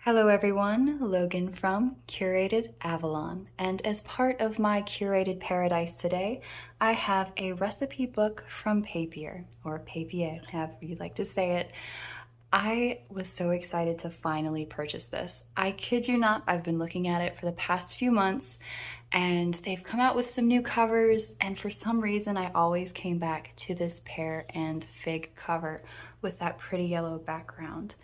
Hello everyone, Logan from Curated Avalon, and as part of my curated paradise today, I have a recipe book from Papier, or Papier, however you like to say it. I was so excited to finally purchase this. I kid you not, I've been looking at it for the past few months, and they've come out with some new covers, and for some reason I always came back to this pear and fig cover with that pretty yellow background.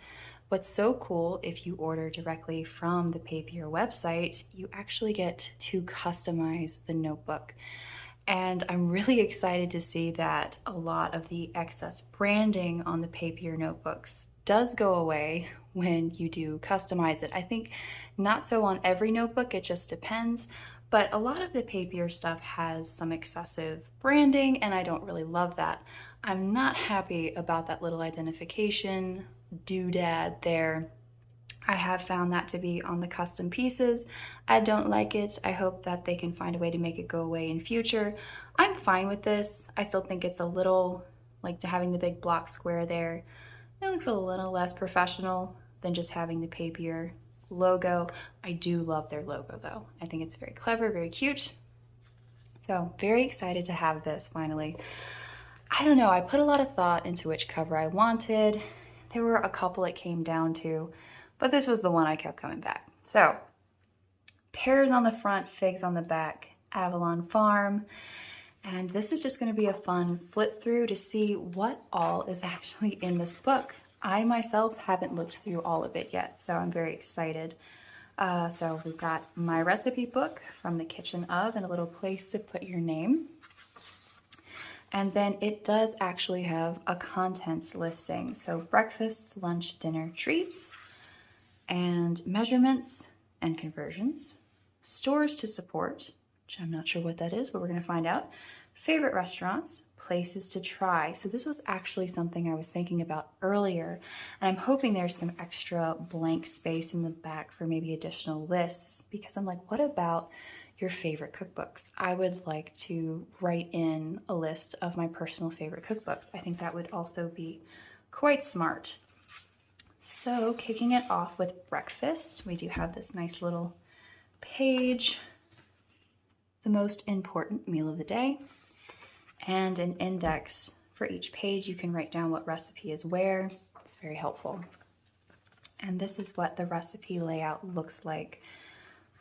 What's so cool, if you order directly from the Papier website, you actually get to customize the notebook. And I'm really excited to see that a lot of the excess branding on the Papier notebooks does go away when you do customize it. I think not so on every notebook, it just depends. But a lot of the Papier stuff has some excessive branding, and I don't really love that. I'm not happy about that little identification doodad there. I have found that to be on the custom pieces. I don't like it. I hope that they can find a way to make it go away in future. I'm fine with this. I still think it's a little, like having the big block square there, it looks a little less professional than just having the Papier logo. I do love their logo though. I think it's very clever, very cute. So very excited to have this finally. I don't know, I put a lot of thought into which cover I wanted. There were a couple it came down to, but this was the one I kept coming back. So, pears on the front, figs on the back, Avalon Farm. And this is just gonna be a fun flip through to see what all is actually in this book. I myself haven't looked through all of it yet, so I'm very excited. So we've got my recipe book from the kitchen of and a little place to put your name. And then it does actually have a contents listing. So breakfast, lunch, dinner, treats, and measurements and conversions, stores to support, which I'm not sure what that is, but we're gonna find out, favorite restaurants, places to try. So this was actually something I was thinking about earlier, and I'm hoping there's some extra blank space in the back for maybe additional lists, because I'm like, what about your favorite cookbooks? I would like to write in a list of my personal favorite cookbooks. I think that would also be quite smart. So kicking it off with breakfast, we do have this nice little page, the most important meal of the day, and an index for each page. You can write down what recipe is where. It's very helpful. And this is what the recipe layout looks like.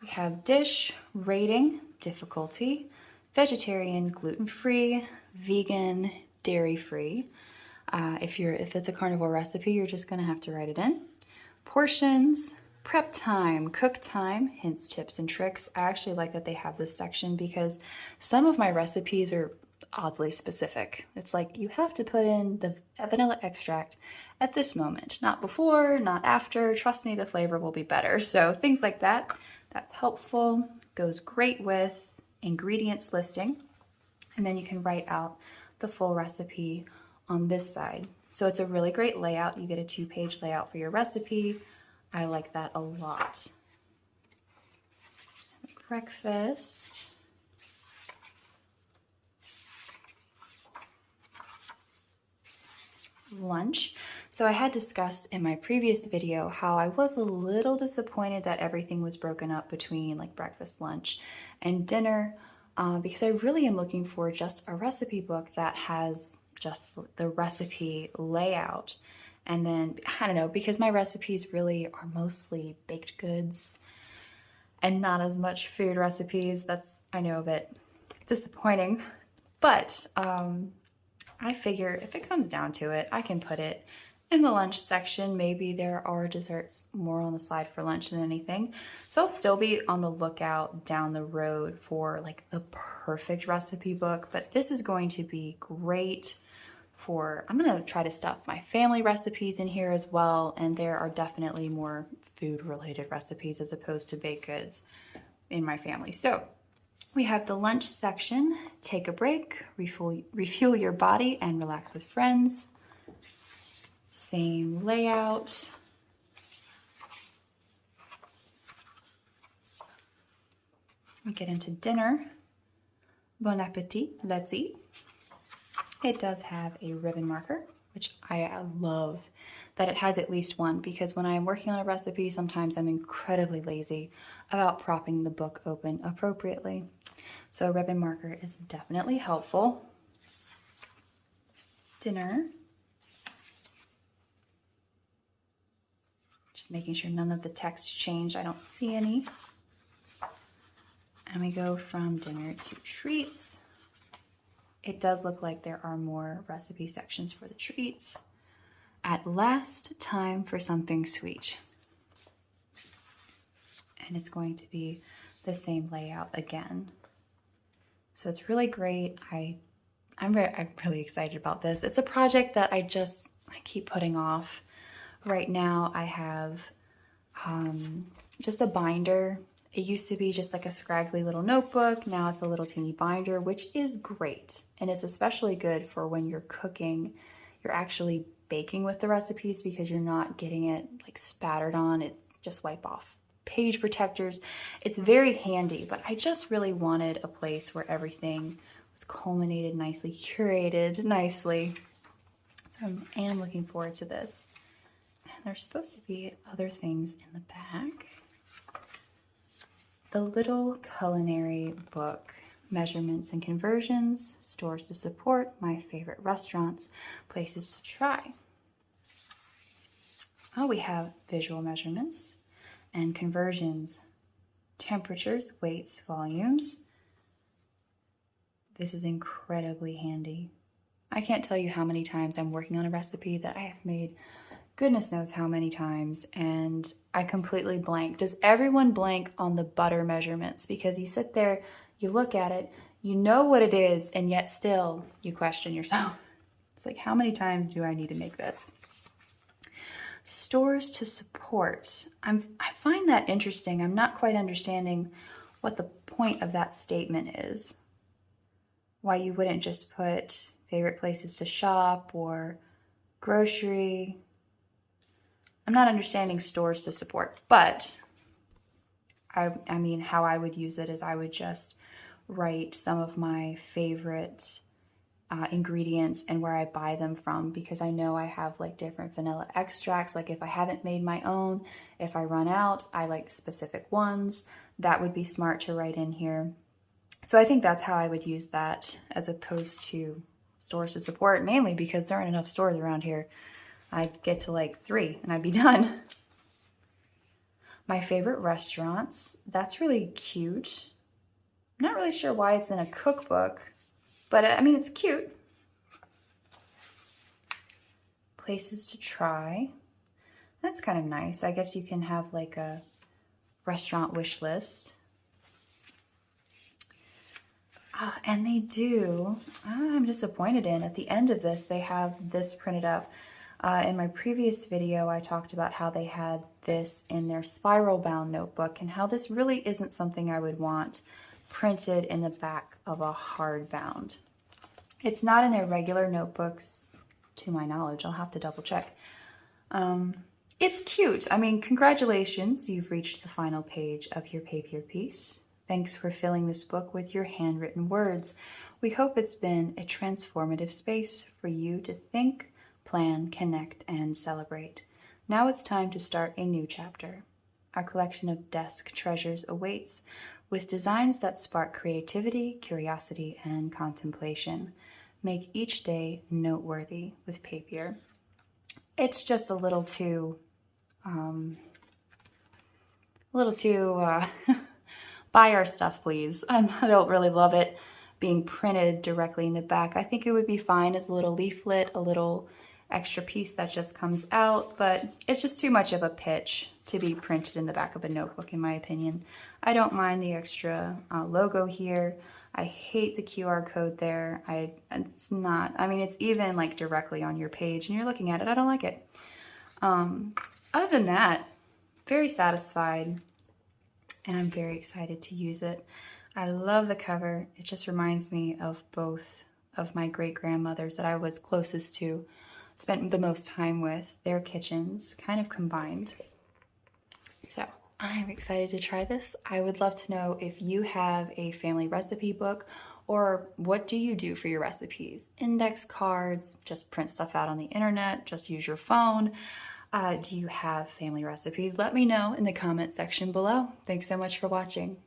We have dish, rating, difficulty, vegetarian, gluten-free, vegan, dairy-free. If it's a carnivore recipe, you're just gonna have to write it in. Portions, prep time, cook time, hints, tips, and tricks. I actually like that they have this section because some of my recipes are oddly specific. It's like you have to put in the vanilla extract at this moment, not before, not after. Trust me, the flavor will be better. So things like that. That's helpful, goes great with ingredients listing, and then you can write out the full recipe on this side. So it's a really great layout. You get a 2-page layout for your recipe. I like that a lot. Breakfast. Lunch. So I had discussed in my previous video how I was a little disappointed that everything was broken up between like breakfast, lunch, and dinner, because I really am looking for just a recipe book that has just the recipe layout. And then, I don't know, because my recipes really are mostly baked goods and not as much food recipes. That's, I know, a bit disappointing, but I figure if it comes down to it, I can put it in the lunch section. Maybe there are desserts more on the side for lunch than anything. So I'll still be on the lookout down the road for like the perfect recipe book, but this is going to be great for, I'm gonna try to stuff my family recipes in here as well. And there are definitely more food related recipes as opposed to baked goods in my family. So we have the lunch section, take a break, refuel your body, and relax with friends. Same layout. We get into dinner. Bon appetit, let's eat. It does have a ribbon marker, which I love that it has at least one, because when I'm working on a recipe, sometimes I'm incredibly lazy about propping the book open appropriately. So a ribbon marker is definitely helpful. Dinner. Just making sure none of the text changed. I don't see any. And we go from dinner to treats. It does look like there are more recipe sections for the treats. At last, time for something sweet. And it's going to be the same layout again. So it's really great. I'm really excited about this. It's a project that I keep putting off. Right now I have just a binder. It used to be just like a scraggly little notebook. Now it's a little teeny binder, which is great. And it's especially good for when you're cooking. You're actually baking with the recipes because you're not getting it like spattered on. It's just wipe off page protectors. It's very handy, but I just really wanted a place where everything was culminated nicely, curated nicely. So I am looking forward to this. And there's supposed to be other things in the back. The little culinary book, measurements and conversions, stores to support, my favorite restaurants, places to try. Oh, we have visual measurements and conversions, temperatures, weights, volumes. This is incredibly handy. I can't tell you how many times I'm working on a recipe that I have made goodness knows how many times, and I completely blank. Does everyone blank on the butter measurements? Because you sit there, you look at it, you know what it is, and yet still you question yourself. It's like, how many times do I need to make this? Stores to support. I find that interesting. I'm not quite understanding what the point of that statement is. Why you wouldn't just put favorite places to shop or grocery. I'm not understanding stores to support, but I mean, how I would use it is I would just write some of my favorite ingredients and where I buy them from, because I know I have like different vanilla extracts. Like if I haven't made my own, if I run out, I like specific ones. That would be smart to write in here. So I think that's how I would use that as opposed to stores to support, mainly because there aren't enough stores around here. I'd get to like 3 and I'd be done. My favorite restaurants, that's really cute. I'm not really sure why it's in a cookbook, but I mean, it's cute. Places to try. That's kind of nice. I guess you can have like a restaurant wish list. And they do, I'm disappointed in, at the end of this, they have this printed up. In my previous video, I talked about how they had this in their spiral bound notebook and how this really isn't something I would want printed in the back of a hardbound. It's not in their regular notebooks, to my knowledge. I'll have to double check. It's cute. I mean, congratulations, you've reached the final page of your Papier piece. Thanks for filling this book with your handwritten words. We hope it's been a transformative space for you to think, plan, connect, and celebrate. Now it's time to start a new chapter. Our collection of desk treasures awaits, with designs that spark creativity, curiosity, and contemplation. Make each day noteworthy with Papier. It's just a little too buy our stuff, please. I don't really love it being printed directly in the back. I think it would be fine as a little leaflet, a little extra piece that just comes out, but it's just too much of a pitch to be printed in the back of a notebook, in my opinion. I don't mind the extra logo here. I hate the QR code there. It's not, I mean, it's even like directly on your page and you're looking at it. I don't like it. Other than that, very satisfied. And I'm very excited to use it. I love the cover. It just reminds me of both of my great-grandmothers that I was closest to, spent the most time with, their kitchens kind of combined. So I'm excited to try this. I would love to know if you have a family recipe book, or what do you do for your recipes? Index cards, just print stuff out on the internet, just use your phone. Do you have family recipes? Let me know in the comment section below. Thanks so much for watching.